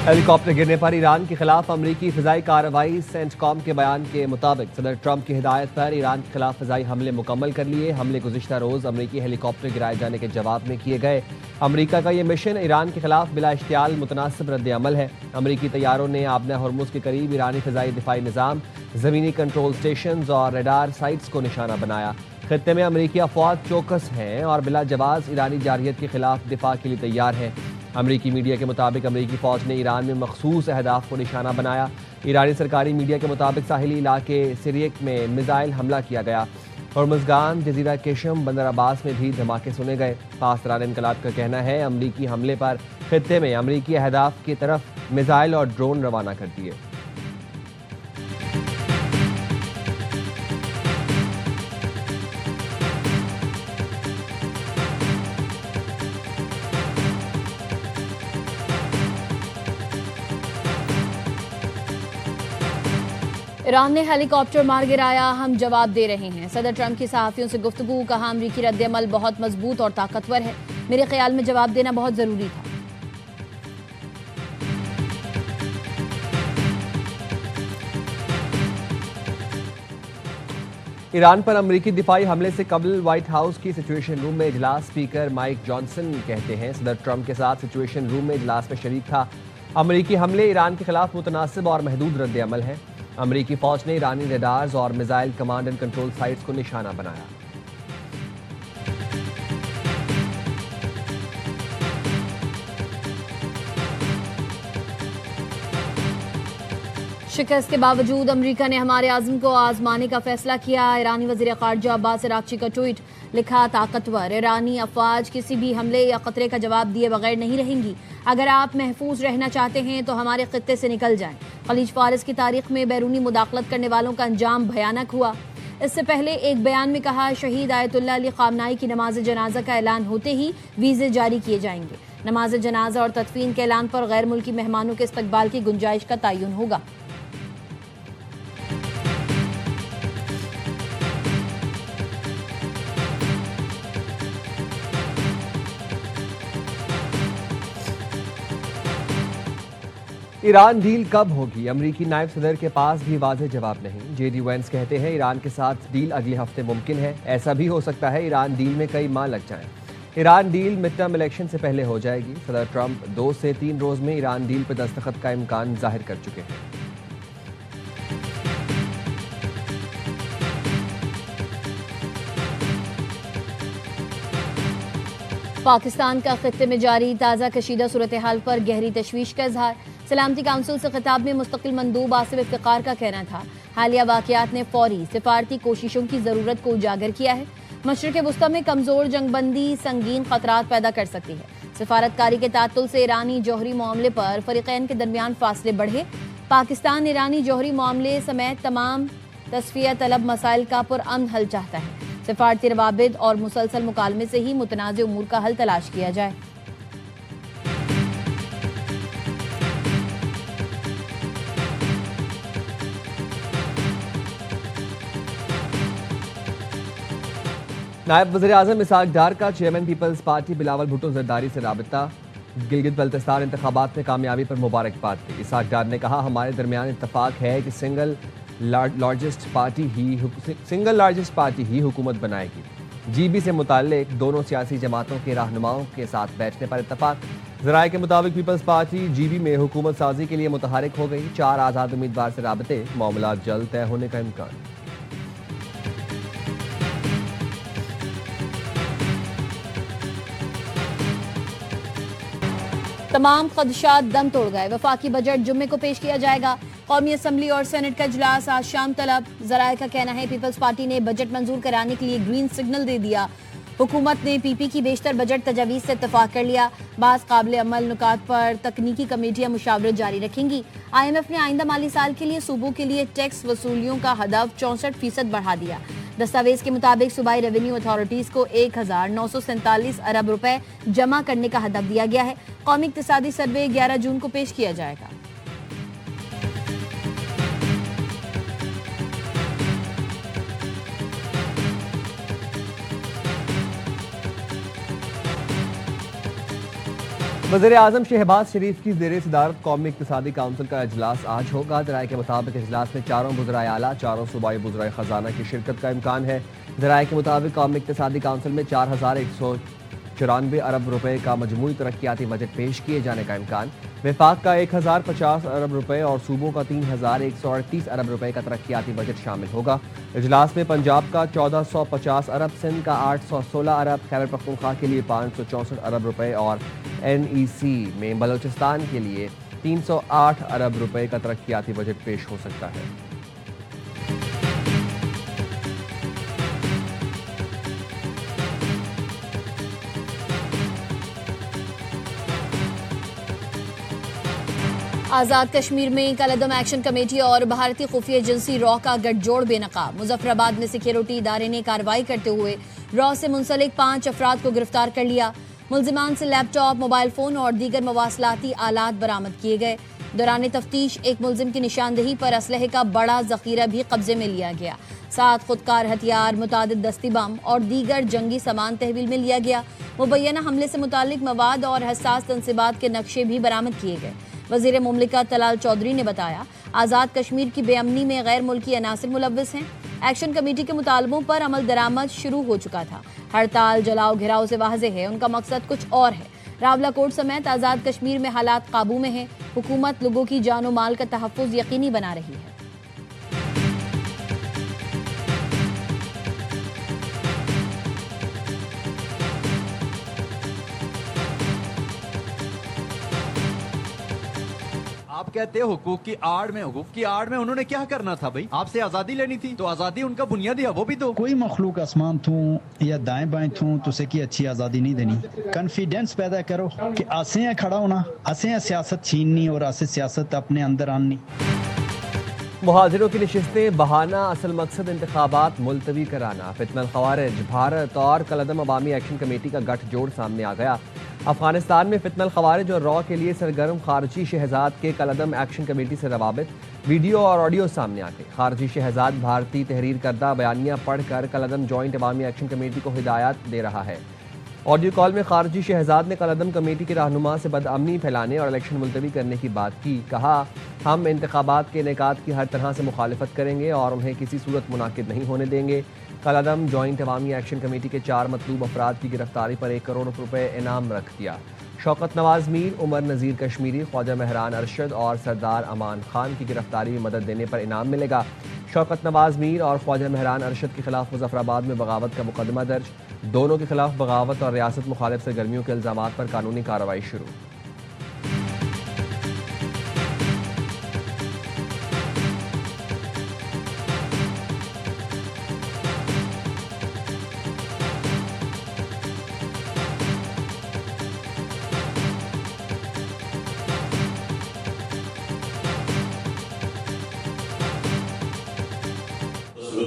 Helicopter गिरने पर Iran के खिलाफ अमरीकी फिजाई कार्रवाई। सेंटकॉम के बयान के मुताबिक सदर ट्रंप की हिदायत पर ईरान के खिलाफ फिजाई हमले मुकम्मल कर लिए। हमले गुज़िश्ता रोज अमरीकी हेलीकॉप्टर गिराए जाने के जवाब में किए गए। अमरीका का यह मिशन ईरान के खिलाफ बिला इश्तियाल मुतनासिब रद्द अमल है। अमरीकी तैयारों ने आबना हरमुज के करीब ईरानी फिजाई दिफाई निज़ाम, ज़मीनी कंट्रोल स्टेशन और रडार साइट्स को निशाना बनाया। खत्ते में अमरीकी अफवाज चौकस हैं और बिला जवाब ईरानी जारहियत के खिलाफ दिफा के लिए तैयार हैं। अमरीकी मीडिया के मुताबिक अमरीकी फ़ौज ने ईरान में मखसूस अहदाफ को निशाना बनाया। ईरानी सरकारी मीडिया के मुताबिक साहिली इलाके सिरियक में मिसाइल हमला किया गया। हॉर्मुज़गान, जजीरा केशम, बंदर अब्बास में भी धमाके सुने गए। पासदारान इनकलाब का कहना है अमरीकी हमले पर खत्ते में अमरीकी अहदाफ की तरफ मिसाइल और ड्रोन रवाना कर दिए। ईरान ने हेलीकॉप्टर मार गिराया, हम जवाब दे रहे हैं। सदर ट्रंप की सहाफ़ियों से गुफ्तगू, कहा अमरीकी रद्द-ए-अमल बहुत मजबूत और ताकतवर है। मेरे ख्याल में जवाब देना बहुत ज़रूरी था। ईरान पर अमरीकी दिफाई हमले से कबल व्हाइट हाउस की सिचुएशन रूम में इजलास स्पीकर माइक जॉनसन कहते हैं सदर ट्रंप के साथ सिचुएशन रूम में इजलास में शरीक था। अमरीकी हमले ईरान के खिलाफ मुतनासिब और महदूद रद्द अमल है। अमरीकी फौज ने ईरानी रडार्स और missile command and control sites को निशाना बनाया। शिकस्त के बावजूद अमेरिका ने हमारे आज़म को आजमाने का फैसला किया। ईरानी वज़ीर ख़ारजा अब्बास अराग़ची का ट्वीट, लिखा ताकतवर, ईरानी अफवाज किसी भी हमले या खतरे का जवाब दिए बगैर नहीं रहेंगी। अगर आप महफूज रहना चाहते हैं तो हमारे खत्ते से निकल जाएं। खलीज फारिस की तारीख में बैरूनी मुदाखलत करने वालों का अंजाम भयानक हुआ। इससे पहले एक बयान में कहा, शहीद आयतुल्लाह अली ख़ामनाई की नमाज जनाजा का ऐलान होते ही वीज़े जारी किए जाएंगे। नमाज जनाजा और तदफीन के ऐलान पर गैर मुल्की मेहमानों के इस्तकबाल की गुंजाइश का तयन होगा। ईरान डील कब होगी? अमरीकी नायब सदर के पास भी वाज़ेह जवाब नहीं। जेडी वेंस कहते हैं ईरान के साथ डील अगले हफ्ते मुमकिन है। ऐसा भी हो सकता है ईरान डील में कई माह लग जाएं। Iran deal mid term election से पहले हो जाएगी। सदर ट्रंप 2 से 3 रोज में ईरान डील पर दस्तखत का इम्कान जाहिर कर चुके हैं। पाकिस्तान का खित्ते में जारी ताज़ा कशीदा सूरत हाल पर गहरी तशवीश का इजहार। सलामती काउंसिल से खिताब में मुस्तकिल मंदूब आसिफ इफ्तिकार का कहना था, हालिया वाक़यात ने फौरी सिफारती कोशिशों की ज़रूरत को उजागर किया है। मशरिक़ वुस्ता में कमज़ोर जंगबंदी संगीन खतरात पैदा कर सकती है। सिफारतकारी के तातुल से ईरानी जौहरी मामले पर फ़रीक़ैन के दरमियान फासले बढ़े। पाकिस्तान ईरानी जौहरी मामले समेत तमाम तस्फिया तलब मसाइल का पुरअमन हल चाहता है। सिफारती रवाबित और मुसलसल मुकालमे से ही मुतनाज़ उमूर का हल तलाश किया जाए। नायब वज़ीर आज़म इसहाक डार का chairman Peoples Party Bilawal Bhutto Zardari से राबिता। गिलगित बल्तिस्तान इंतखाबात में कामयाबी पर मुबारकबाद दी। इसहाक डार ने कहा, हमारे दरमियान इत्तफाक है कि सिंगल लार्जेस्ट पार्टी ही हुकूमत बनाएगी। जीबी से मुताल्लिक दोनों सियासी जमातों के रहनुमाओं के साथ बैठने पर इत्तफाक। ज़राए के मुताबिक पीपल्स पार्टी जीबी में हुकूमत साजी के लिए मुतहरिक हो गई। 4 आज़ाद उम्मीदवार से राबते, मामला जल्द तय होने का इम्कान। तमाम खदशात दम तोड़ गए। वफाकी बजट जुम्मे को पेश किया जाएगा। कौमी असम्बली और सेनेट का इजलास आज शाम तलब। ज़राए का कहना है पीपल्स पार्टी ने बजट मंजूर कराने के लिए ग्रीन सिग्नल दे दिया। हुकूमत ने पीपी की बेशतर बजट तजावीज़ से इत्तफाक कर लिया। बाज़ काबिल अमल नुकात पर तकनीकी कमेटियां मुशावरत जारी रखेंगी। IMF ने आइंदा माली साल के लिए सूबों के लिए टैक्स वसूलियों का हदफ 64% बढ़ा दिया। दस्तावेज के मुताबिक सूबाई रेवेन्यू अथॉरिटीज को 1947 अरब रुपए जमा करने का हदफ दिया गया है। कौमी इक्तिसादी सर्वे 11 जून को पेश किया जाएगा। वज़ीर आज़म शहबाज शरीफ की ज़ेर सदारत कौमी इक़्तिसादी काउंसिल का इजलास आज होगा। ज़राए के मुताबिक इजलास में चारों वज़राए आला, चारों सूबाई वज़राए ख़जाना की शिरकत का इम्कान है। ज़राए के मुताबिक कौमी इक़्तिसादी काउंसिल में 4194 अरब रुपए का मजमूई तरक्याती बजट पेश किए जाने का इम्कान, वफाक का 1050 अरब रुपए और सूबों का 3138 अरब रुपए का तरक्याती बजट शामिल होगा। इजलास में पंजाब का 1450 अरब, सिंध का 816 अरब, खैबर पख्तूनख्वा के लिए 564 अरब रुपए और NEC में बलोचिस्तान के लिए 308 अरब रुपए का तरक्याती बजट पेश हो सकता है। आज़ाद कश्मीर में कलदम एक्शन कमेटी और भारतीय खुफिया एजेंसी रॉ का गठजोड़ बेनकाब। मुजफ्फराबाद में सिक्योरिटी इदारे ने कार्रवाई करते हुए रॉ से मुंसलिक 5 अफराद को गिरफ्तार कर लिया। मुलजिमान से लैपटॉप, मोबाइल फोन और दीगर मवासलाती आलात बरामद किए गए। दौरान तफ्तीश एक मुलजिम की निशानदेही पर असलहे का बड़ा जखीरा भी कब्जे में लिया गया। 7 खुदकार हथियार, मुतादिद दस्ती बम और दीगर जंगी सामान तहवील में लिया गया। मुबैना हमले से मुतालिक मवाद और हसास तनसीबात के नक्शे भी बरामद किए गए। वजीर मुमलिकत तलाल चौधरी ने बताया, आज़ाद कश्मीर की बेअमनी में गैर मुल्की अनासिर मुलव्वस हैं। एक्शन कमेटी के मुतालबों पर अमल दरामद शुरू हो चुका था। हड़ताल, जलाओ घिराव से वाज़ेह है उनका मकसद कुछ और है। रावलाकोट समेत आज़ाद कश्मीर में हालात काबू में हैं। हुकूमत लोगों की जानो माल का तहफ़्फ़ुज़ यकीनी बना रही है। आप कहते हैं हुकूक की आड़ में उन्होंने क्या करना था भाई? आपसे आजादी लेनी थी, तो आजादी उनका बुनियादी है, वो भी दो। कोई मखलूक आसमान थू या दाएं बाएं थू तो उसे की अच्छी आजादी नहीं देनी। कॉन्फिडेंस पैदा करो कि आसे खड़ा होना, आसे सियासत छीननी और आसे सियासत अपने अंदर आनी। मुहाजिरों की नशिस्तें बहाना, असल मकसद इंतखाबात मुलतवी कराना। फितनल खवारिज, भारत और कलदम अवामी एक्शन कमेटी का गठजोड़ सामने आ गया। अफगानिस्तान में फितनल खवारिज और रॉ के लिए सरगर्म खारजी शहजाद के कलदम एक्शन कमेटी से रवाबित, वीडियो और ऑडियो सामने आ गए। खारजी शहजाद भारतीय तहरीर करदा बयानिया पढ़कर कलदम जॉइंट अवामी एक्शन कमेटी को हिदायत दे रहा है। ऑडियो कॉल में खारजी शहजाद ने कलदम कमेटी के रहनुमा से बदअमनी फैलाने और इलेक्शन मुलतवी करने की बात की। कहा, हम इंतखाबात के इनेकाद की हर तरह से मुखालिफत करेंगे और उन्हें किसी सूरत मुनाकिद नहीं होने देंगे। कलदम जॉइंट अवामी एक्शन कमेटी के 4 मतलूब अफराद की गिरफ्तारी पर 1 करोड़ रुपए इनाम रख दिया। शौकत नवाज मीर, उमर नज़ीर कश्मीरी, ख्वाजा महरान अरशद और सरदार अमान खान की गिरफ्तारी में मदद देने पर इनाम मिलेगा। शौकत नवाज मीर और ख्वाजा महरान अरशद के खिलाफ मुजफ्फराबाद में बगावत का मुकदमा दर्ज। दोनों के खिलाफ बगावत और रियासत मुखालिफ सरगर्मियों के इल्जामात पर कानूनी कार्रवाई शुरू।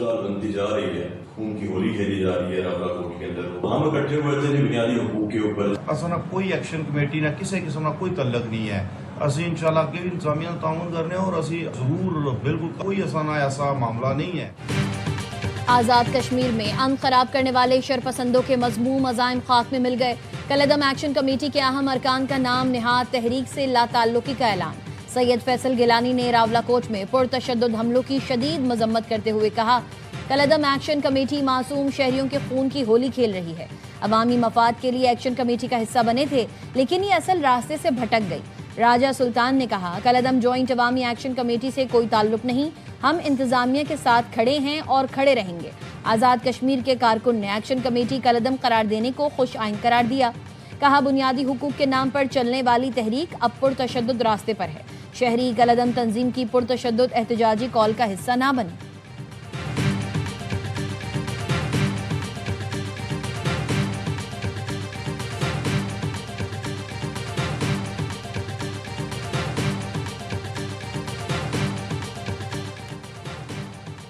बनती जा रही है, खून की होली खेली जा रही है रावलाकोट के अंदर। हम इकट्ठे हुए थे बुनियादी हुकूक के ऊपर। असना कोई एक्शन कमेटी ना किसी किस्म का कोई तल्लक नहीं है। असी इंशाल्लाह के इंतजामिया ताउन करने और असी जरूर बिल्कुल कोई असाना ऐसा मामला नहीं है। आज़ाद कश्मीर में अमन खराब करने वाले शरपसंदों के मजमूम अज़ाइम खाक में मिल गए। कलदम एक्शन कमेटी के अहम अरकान का नाम निहाद तहरीक से लाताल्लुकी का ऐलान। सैयद फैसल गिलानी ने रावलाकोट में पुरतशद्दुद हमलों की शदीद मजम्मत करते हुए कहा, कलदम एक्शन कमेटी मासूम शहरियों के खून की होली खेल रही है। अवामी मफाद के लिए एक्शन कमेटी का हिस्सा बने थे, लेकिन ये असल रास्ते से भटक गई। राजा सुल्तान ने कहा, कलदम जॉइंट अवामी एक्शन कमेटी से कोई ताल्लुक नहीं, हम इंतजामिया के साथ खड़े हैं और खड़े रहेंगे। आज़ाद कश्मीर के कारकुन ने एक्शन कमेटी कलदम करार देने को खुश आइन करार दिया। कहा, बुनियादी हुकूक के नाम पर चलने वाली तहरीक अब पुरतशद्दुद रास्ते पर है। शहरी कलदम तंजीम की पुरतशद्दुद एहतजाजी कॉल का हिस्सा ना बने।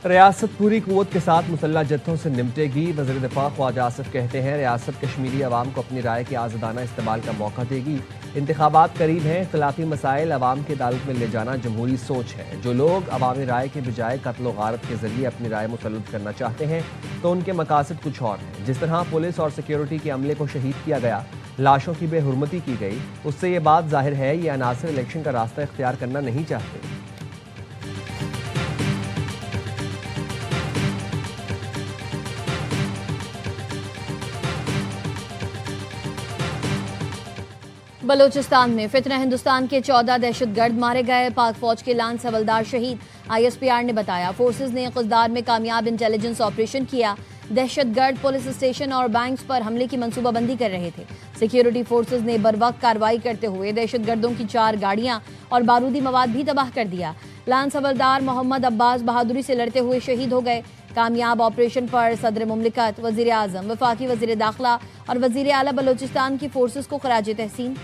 रियासत पूरी कुव्वत के साथ मुसल्लह जत्थों से निपटेगी। वज़ीर दिफा ख्वाजा आसिफ कहते हैं, रियासत कश्मीरी अवाम को अपनी राय के आज़ादाना इस्तेमाल का मौका देगी। इंतखाबात करीब हैं, इख्तिलाफी मसाइल अवाम के अदालत में ले जाना जमहूरी सोच है। जो लोग अवामी राय के बजाय कत्ल व गारत के जरिए अपनी राय मुसल्लत करना चाहते हैं तो उनके मकासद कुछ और हैं। जिस तरह पुलिस और सिक्योरिटी के अमले को शहीद किया गया, लाशों की बेहुरमती की गई, उससे ये बात जाहिर है ये अनासर इलेक्शन का रास्ता इख्तियार करना नहीं चाहते। बलूचिस्तान में फितना हिंदुस्तान के 14 दहशतगर्द मारे गए, पाक फौज के लांस हवलदार शहीद। ISPR ने बताया फोर्सेज ने क़ज़दार में कामयाब इंटेलिजेंस ऑपरेशन किया। दहशतगर्द पुलिस स्टेशन और बैंक्स पर हमले की मंसूबाबंदी कर रहे थे। सिक्योरिटी फोर्सेज ने बरवक्त कार्रवाई करते हुए दहशतगर्दों की 4 गाड़ियां और बारूदी मवाद भी तबाह कर दिया। लांस हवलदार मोहम्मद अब्बास बहादुरी से लड़ते हुए शहीद हो गए। कामयाब ऑपरेशन पर सदर मुमलिकत, वजीर आजम, वफाकी वजीर दाखिला और वजीर आला बलूचिस्तान की फोर्सेज को खराज तहसीन।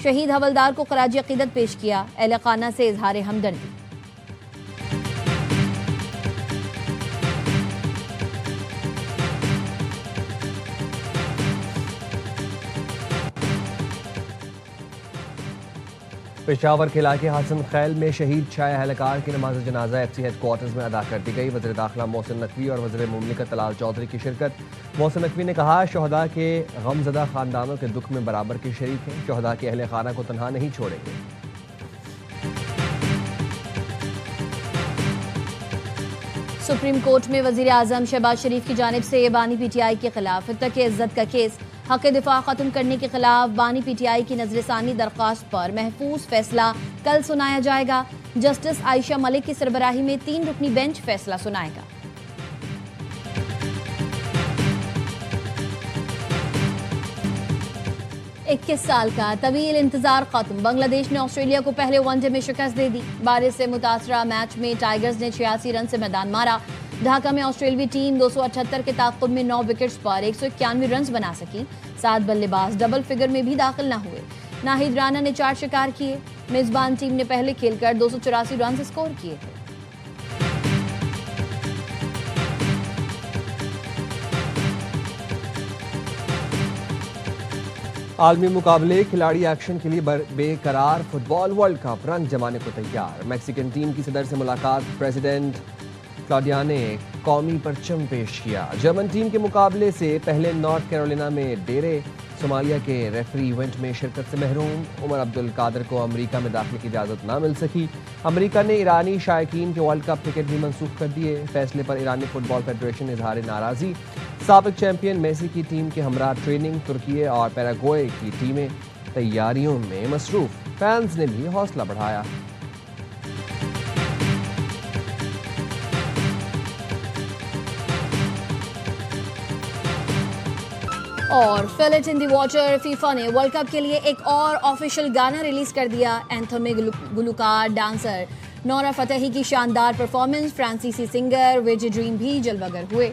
शहीद हवलदार को खराज अकीदत पेश किया। अहले खाना से इजहार हमदर्दी। पेशावर के इलाके हसन खैल में शहीद शाह अहलकार की नमाज जनाजा FC हेडक्वार्टर्स में अदा कर दी गई। वज़ीर दाखिला मोहसिन नकवी और वज़ीर मुमलिकत तलाल चौधरी की शिरकत। मोहसिन नकवी ने कहा शहदा के गमज़दा खानदानों के दुख में बराबर के शरीक हैं, शहदा के अहले खाना को तनहा नहीं छोड़ेंगे। सुप्रीम कोर्ट में वजीर आजम शहबाज शरीफ की जानिब से बानी PTI के खिलाफ तक इज्जत का केस। हक दिफा खत्म करने के खिलाफ बानी PTI की नजरसानी दरख्वास्त पर महफूज फैसला कल सुनाया जाएगा। जस्टिस आयशा मलिक की सरबराही में 3 रुकनी बेंच फैसला सुनाएगा। इक्कीस साल का तवील इंतजार खत्म। बांग्लादेश ने ऑस्ट्रेलिया को पहले वनडे में शिकस्त दे दी। बारिश से मुतासरा मैच में टाइगर्स ने 86 रन से मैदान मारा। ढाका में ऑस्ट्रेलियाई टीम 278 के ताक़ुब में 9 विकेट्स पर 191 रन बना सकी। 7 बल्लेबाज डबल फिगर में भी दाखिल न हुए। नाहिद राना ने 4 शिकार किए। मेजबान टीम ने पहले खेलकर 284 रन स्कोर किए थे। आलमी मुकाबले खिलाड़ी एक्शन के लिए बेकरार। फुटबॉल वर्ल्ड कप रंग जमाने को तैयार। मैक्सिकन टीम की सदर से मुलाकात। प्रेसिडेंट क्लॉडिया ने कौमी परचम पेश किया। जर्मन टीम के मुकाबले से पहले नॉर्थ कैरोलिना में डेरे। सोमालिया के रेफरी इवेंट में शिरकत से महरूम। उमर अब्दुल कादिर को अमेरिका में दाखिले की इजाज़त ना मिल सकी। अमेरिका ने ईरानी शायकीन के वर्ल्ड कप टिकट भी मनसूख कर दिए। फैसले पर ईरानी फुटबॉल फेडरेशन ने इजहार नाराज़ी। साबिक चैंपियन मेसी की टीम के हमरा ट्रेनिंग। तुर्की और पैराग्वे की टीमें तैयारियों में मसरूफ। फैंस ने भी हौसला बढ़ाया। और fill it in the water. FIFA ने वर्ल्ड कप के लिए एक और ऑफिशियल गाना रिलीज कर दिया। एंथम में गुलकार डांसर नोरा फतेही की शानदार परफॉर्मेंस। फ्रांसीसी सिंगर विजय ड्रीम भी जलवागर हुए।